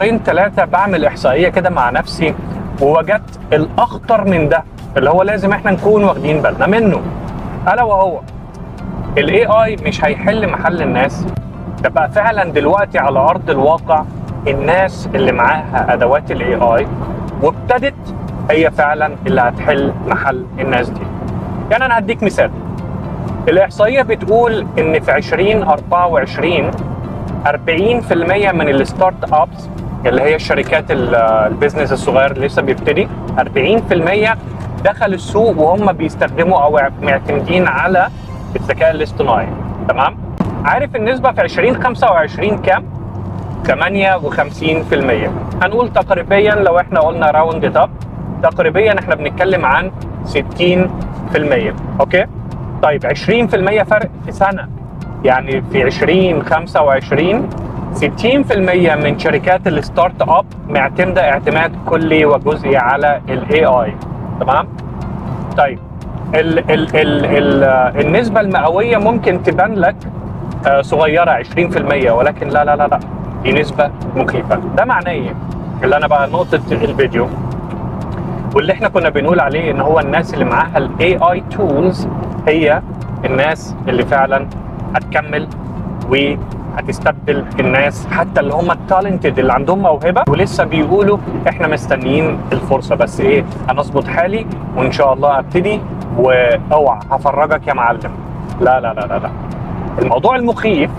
يومين 3 بعمل احصائيه كده مع نفسي، ووجدت الاخطر من ده اللي هو لازم احنا نكون واخدين بالنا منه، الا وهو الاي اي مش هيحل محل الناس. ده بقى فعلا دلوقتي على ارض الواقع الناس اللي معاها ادوات الاي اي وابتدت هي فعلا اللي هتحل محل الناس دي. يعني انا هديك مثال. الاحصائيه بتقول ان في 2024 40% من الستارت ابس اللي هي الشركات البيزنس الصغير اللي لسه بيبتدي، 40% دخل السوق وهم بيستخدموا او معتمدين على الذكاء الاصطناعي. تمام؟ عارف النسبه في 2025 كام؟ 58%. هنقول تقريبا لو احنا قلنا راوند اب تقريبا احنا بنتكلم عن 60%. اوكي؟ طيب 20% فرق في سنه، يعني في 2025 60% من شركات الستارت اب معتمده اعتماد كلي وجزئي على الاي اي. تمام؟ طيب النسبه المئويه ممكن تبان لك صغيره 20%، ولكن لا لا لا لا، دي نسبه مخيفه. ده معناه ايه؟ اللي انا بقى نقطه الفيديو واللي احنا كنا بنقول عليه ان هو الناس اللي معاها الاي اي تولز هي الناس اللي فعلا هتكمل وهتستبدل الناس حتى اللي هم التالنتد اللي عندهم موهبه ولسه بيقولوا احنا مستنيين الفرصه بس ايه هنظبط حالي وان شاء الله ابتدي واوعى هفرجك يا معلم. لا لا لا لا لا، الموضوع المخيف